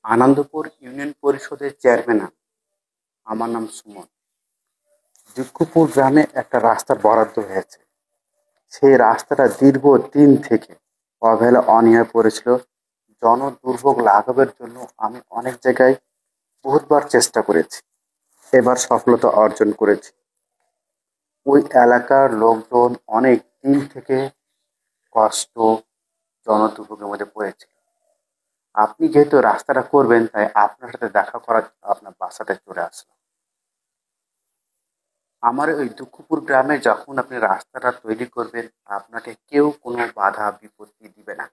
Anandpur union পরিষদের chairman আমার নাম সুমন। দিক্ষুপুর গ্রামে একটা রাস্তার বরাদ্দ হয়েছে। সেই রাস্তাটা দীর্ঘদিন থেকে অবহেলা অনীহায় পড়েছিল। জনদুর্ভোগ লাঘবের জন্য আমি অনেক জায়গায় বহুতবার চেষ্টা করেছি, এবার সফলতা অর্জন করেছি। ওই এলাকার লোকজন অনেক দিন থেকে কষ্ট, জনদুর্ভোগের মধ্যে পড়েছে। আপনি যেহেতু রাস্তাটা করবেন, তাই আপনার সাথে দেখা করার আপনার বাসাটায় চলে আসলাম। আমার ওই দুঃখপুর গ্রামে যখন আপনি রাস্তাটা তৈরি করবেন, আপনাকে কেউ কোনো বাধা বিপত্তি দিবে না,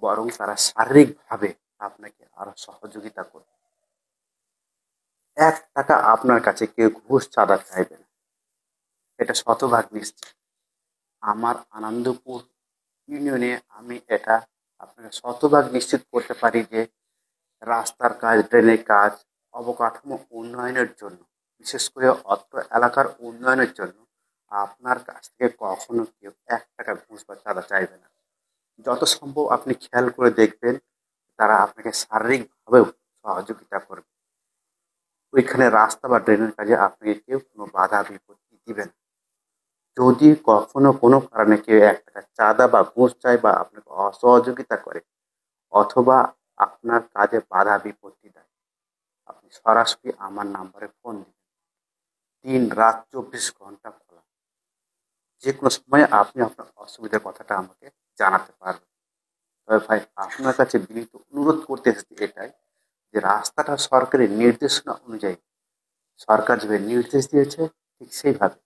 বরং তারা শারীরিকভাবে আপনাকে আরো সহযোগিতা করবে। 1 টাকা আপনার কাছে কেউ ঘুষ চাঁদা চাইবে না, এটা শতভাগ নিশ্চিত। আমার আনন্দপুর ইউনিয়নে আমি এটা আপনাকে শতভাগ নিশ্চিত করতে পারি যে রাস্তার কাজ, ড্রেনের কাজ, অবকাঠামো উন্নয়নের জন্য, বিশেষ করে অত্র এলাকার উন্নয়নের জন্য আপনার কাছ থেকে কখনো কেউ 1 টাকা ঘুষ বা চাঁদা চাইবে না। যত সম্ভব আপনি খেয়াল করে দেখবেন, তারা আপনাকে শারীরিকভাবেও সহযোগিতা করবে। ওইখানে রাস্তা বা ড্রেনের কাজে আপনাকে কেউ কোনো বাধা বিপত্তি দিবে না। যদি কখনো কোনো কারণে কেউ 1 টাকা চাঁদা বা ঘুষ চায় বা আপনাকে অসহযোগিতা করে, অথবা আপনার কাজে বাধা বিপত্তি দেয়, আপনি সরাসরি আমার নাম্বারে ফোন দিবেন। দিন-রাত 24 ঘন্টা খোলা। যে কোনো সময় আপনি আপনার অসুবিধার কথাটা আমাকে জানাতে পারবেন। তবে ভাই, আপনার কাছে বিনীত অনুরোধ করতে এসেছি এটাই, যে রাস্তাটা সরকারি নির্দেশনা অনুযায়ী, সরকার যেভাবে নির্দেশ দিয়েছে ঠিক সেইভাবে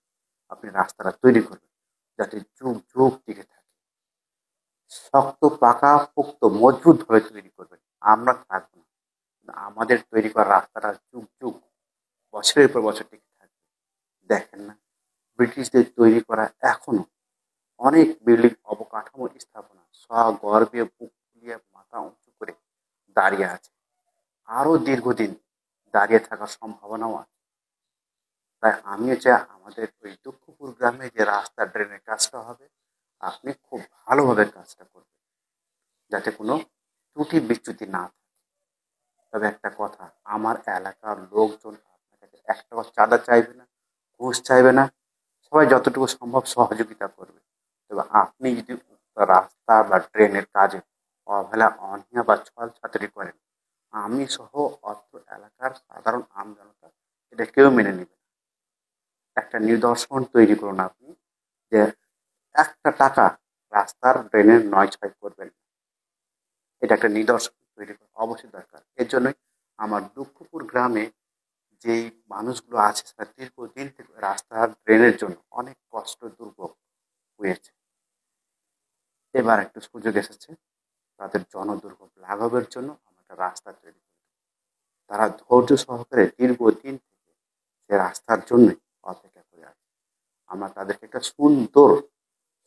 আপনি রাস্তাটা তৈরি করবেন, যাতে যুগ যুগ টিকে থাকে। শক্ত, পাকা, পোক্ত, মজবুত ভাবে তৈরি করবেন। আমরা থাকবো না, কিন্তু আমাদের তৈরি করা রাস্তাটা যুগ যুগ, বছরের পর বছর টিকে থাকবে। দেখেন না, ব্রিটিশদের তৈরি করা এখনো অনেক বিল্ডিং, অবকাঠামো স্থাপনা সগর্বে বুক ফুলিয়ে মাথা উঁচু করে দাঁড়িয়ে আছে। আরো দীর্ঘদিন দাঁড়িয়ে থাকার সম্ভাবনাও আছে। তাই আমিও চাই আমাদের ওই দুঃখপুর গ্রামে যে রাস্তা ড্রেনের কাজটা হবে, আপনি খুব ভালোভাবে কাজটা করবেন, যাতে কোনো ত্রুটি বিচ্যুতি না থাকে। তবে একটা কথা, আমার এলাকার লোকজন আপনার কাছে 1 টাকা চাঁদা চাইবে না, ঘুষ চাইবে না। সবাই যতটুকু সম্ভব সহযোগিতা করবে। তবে আপনি যদি উক্ত রাস্তা বা ড্রেনের কাজে অবহেলা, অনীহা বা ছল ছাতুরি করেন, আমি সহ অত্র এলাকার সাধারণ আমজনতা এটা কেউ মেনে নেবে না। একটা নিদর্শন তৈরি করুন আপনি, যে 1 টাকা রাস্তার ড্রেনের নয় ছয় করবেন না। এটা একটা নিদর্শন তৈরি করা অবশ্যই দরকার। এর জন্যই আমার দুঃখপুর গ্রামে যেই মানুষগুলো আছে, তারা দীর্ঘদিন থেকে রাস্তার ড্রেনের জন্য অনেক কষ্ট, দুর্ভোগ হয়েছে। এবার একটু সুযোগ এসেছে, তাদের জনদুর্ভোগ লাঘবের জন্য আমরা একটা রাস্তা তৈরি করি। তারা ধৈর্য সহকারে দীর্ঘদিন থেকে সে রাস্তার জন্যই অপেক্ষা করে আছে। আমরা তাদেরকে একটা সুন্দর,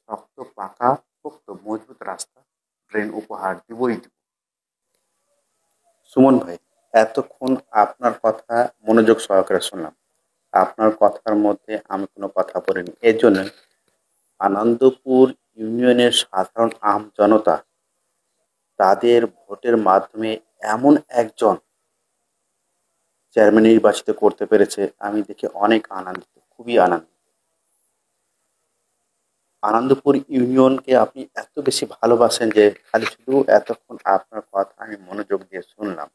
শক্ত, পাকা, পোক্ত, মজবুত রাস্তা, ড্রেন উপহার দিবই দিব। সুমন ভাই, এতক্ষণ আপনার কথা মনোযোগ সহকারে শুনলাম। আপনার কথার মধ্যে আমি কোনো কথা বলিনি। এর জন্য আনন্দপুর ইউনিয়নের সাধারণ আম জনতা তাদের ভোটের মাধ্যমে এমন একজন চেয়ারম্যান নির্বাচিত করতে পেরেছে, আমি দেখে অনেক আনন্দিত, খুবই আনন্দিত। আনন্দপুর ইউনিয়নকে আপনি এত বেশি ভালোবাসেন যে খালি শুধু এতক্ষণ আপনার কথা আমি মনোযোগ দিয়ে শুনলাম।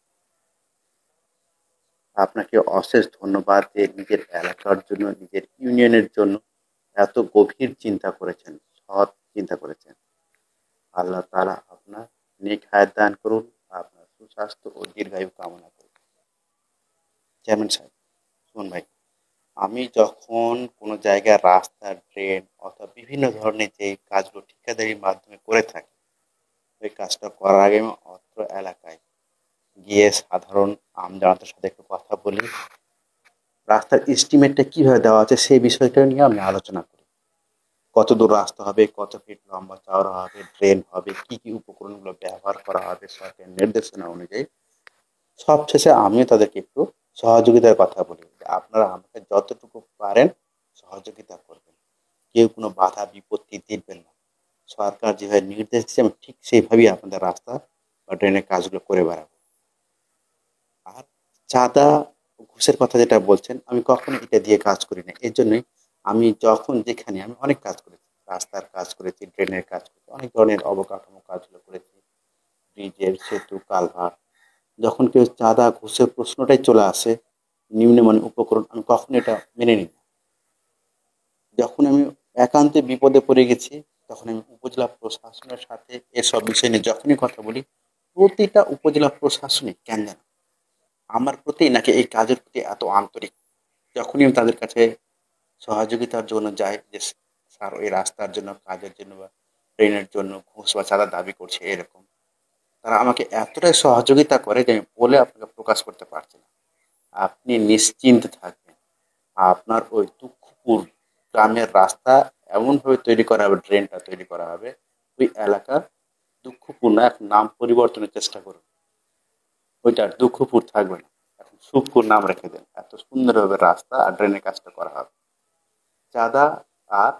আপনাকে অশেষ ধন্যবাদ যে নিজের এলাকার জন্য, নিজের ইউনিয়নের জন্য এত গভীর চিন্তা করেছেন, সৎ চিন্তা করেছেন। আল্লাহ তাআলা আপনার নেক হায়াত দান করুন, আপনার সুস্বাস্থ্য ও দীর্ঘায়ু কামনা করুন। চেয়ারম্যান সাহেব, শুনুন ভাই, আমি যখন কোনো জায়গায় রাস্তা, ড্রেন অথবা বিভিন্ন ধরনের যে কাজগুলো ঠিকাদারির মাধ্যমে করে থাকি, ওই কাজটা করার আগে আমি অত্র এলাকায় গিয়ে সাধারণ আমজনতার সাথে একটু কথা বলি। রাস্তার এস্টিমেটটা কিভাবে দেওয়া আছে সেই বিষয়টা নিয়ে আমি আলোচনা করি। কত দূর রাস্তা হবে, কত ফিট লম্বা চওড়া হবে, ড্রেন হবে, কি কি উপকরণগুলো ব্যবহার করা হবে সরকারের নির্দেশনা অনুযায়ী। সবশেষে আমিও তাদেরকে একটু সহযোগিতার কথা বলি, যে আপনারা আমাকে যতটুকু পারেন সহযোগিতা করবেন, কেউ কোনো বাধা বিপত্তি দিবেন না। সরকার যেভাবে নির্দেশ দিচ্ছে আমি ঠিক সেইভাবেই আপনাদের রাস্তা বা ড্রেনের কাজগুলো করে বেড়াবো। চাঁদা ঘুষের কথা যেটা বলছেন, আমি কখনো এটা দিয়ে কাজ করি না। এর জন্যই আমি যখন যেখানে আমি অনেক কাজ করেছি। রাস্তার কাজ করেছি, ড্রেনের কাজ করেছি, অনেক ধরনের অবকাঠামো কাজগুলো করেছি। ব্রিজের, সেতু, কালভার্ট। যখন কেউ চাঁদা ঘুষের প্রশ্নটাই চলে আসে, নিম্নমানের উপকরণ, আমি কখনো এটা মেনে নিই না। যখন আমি একান্তে বিপদে পড়ে গেছি, তখন আমি উপজেলা প্রশাসনের সাথে এসব বিষয় নিয়ে যখনই কথা বলি, প্রতিটা উপজেলা প্রশাসনিক কেন জানো আমার প্রতি নাকি এই কাজের প্রতি এত আন্তরিক। যখনই আমি তাদের কাছে সহযোগিতার জন্য যাই যে স্যার ওই রাস্তার জন্য, কাজের জন্য বা ট্রেনের জন্য ঘুষ বা চাঁদা দাবি করছে এরকম, তারা আমাকে এতটাই সহযোগিতা করে যে আমি বলে আপনাকে প্রকাশ করতে পারছি না। আপনি নিশ্চিন্ত থাকবেন, আপনার ওই দুঃখপুর গ্রামের রাস্তা এমনভাবে তৈরি করা হবে, ড্রেনটা তৈরি করা হবে, ওই এলাকার দুঃখপুর না, এখন নাম পরিবর্তনের চেষ্টা করুন। ওইটা আর দুঃখপুর থাকবে না, এখন সুখপুর নাম রেখে দেন। এত সুন্দরভাবে রাস্তা আর ড্রেনের কাজটা করা হবে। চাঁদা আর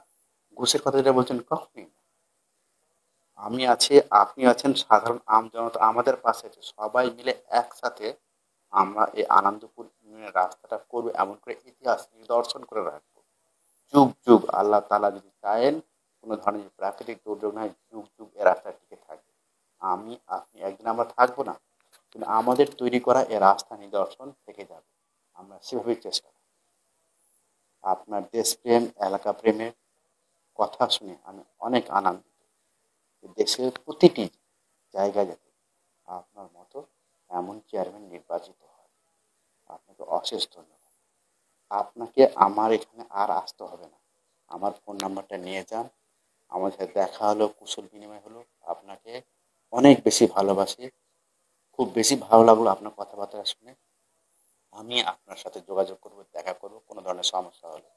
ঘুষের কথা যেটা বলছেন, কখনই না। আমি আছি, আপনি আছেন, সাধারণ জনতা আমাদের পাশে আছে, সবাই মিলে একসাথে আমরা এই আনন্দপুর ইউনিয়নের রাস্তাটা করবো, এমন করে ইতিহাস নিদর্শন করে রাখবো। যুগ যুগ আল্লাহ তাআলা যদি চায়েন, কোনো ধরনের প্রাকৃতিক দুর্যোগ নয়, যুগ যুগ এ রাস্তা টিকে থাকবে। আমি আপনি একদিন আমরা থাকবো না, কিন্তু আমাদের তৈরি করা এ রাস্তা নিদর্শন থেকে যাবে। আমরা সেভাবেই চেষ্টা করব। আপনার দেশপ্রেম, এলাকা প্রেমের কথা শুনে আমি অনেক আনন্দিত। দেশের প্রতিটি জায়গায় যাতে আপনার মতো এমন চেয়ারম্যান নির্বাচিত হয়। আপনাকে অশেষ ধন্যবাদ। আপনাকে আমার এখানে আর আসতে হবে না। আমার ফোন নাম্বারটা নিয়ে যান। আমার সাথে দেখা হলো, কুশল বিনিময় হলো। আপনাকে অনেক বেশি ভালোবাসি। খুব বেশি ভালো লাগলো আপনার কথাবার্তা শুনে। আমি আপনার সাথে যোগাযোগ করব, দেখা করব কোনো ধরনের সমস্যা হলে।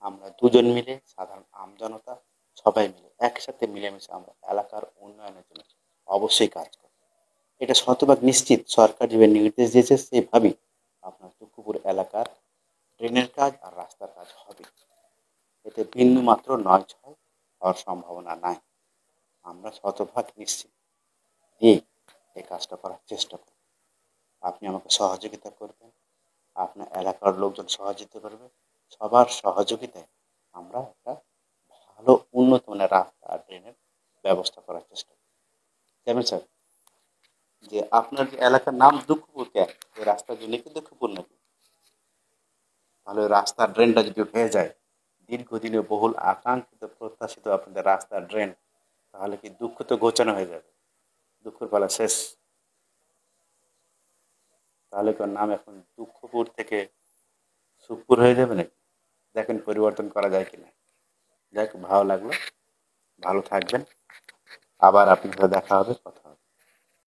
আমরা দুজন মিলে, সাধারণ আমজনতা সবাই মিলে একসাথে মিলেমিশে আমরা এলাকার উন্নয়নের জন্য অবশ্যই কাজ করব। এটা শতভাগ নিশ্চিত, সরকার যেভাবে নির্দেশ দিয়েছে সেভাবেই আপনার দুঃখপুর এলাকার ড্রেনের কাজ আর রাস্তার কাজ হবে। এতে বিন্দুমাত্র নয়-ছয় হওয়ার সম্ভাবনা নাই। আমরা শতভাগ নিশ্চিত দিয়েই এই কাজটা করার চেষ্টা করব। আপনি আমাকে সহযোগিতা করবেন, আপনার এলাকার লোকজন সহযোগিতা করবে। সবার সহযোগিতায় আমরা একটা ভালো উন্নত মানের রাস্তা আর ড্রেনের ব্যবস্থা করার চেষ্টা করব। কেমন স্যার? যে আপনার যে এলাকার নাম দুঃখপুর কেন? এই রাস্তার জন্য কি দুঃখপুর নাকি? তাহলে ওই রাস্তার ড্রেনটা যদি হয়ে যায়, দীর্ঘদিনে বহুল আকাঙ্ক্ষিত প্রত্যাশিত আপনাদের রাস্তার ড্রেন, তাহলে কি দুঃখ তো ঘোচানো হয়ে যাবে, দুঃখের পালা শেষ। তাহলে কি ওর নাম এখন দুঃখপুর থেকে সুখপুর হয়ে যাবে নাকি? দেখেন পরিবর্তন করা যায় কিনা। যাই হোক, ভালো লাগলো। ভালো থাকবেন। আবার আপনার সাথে দেখা হবে, কথা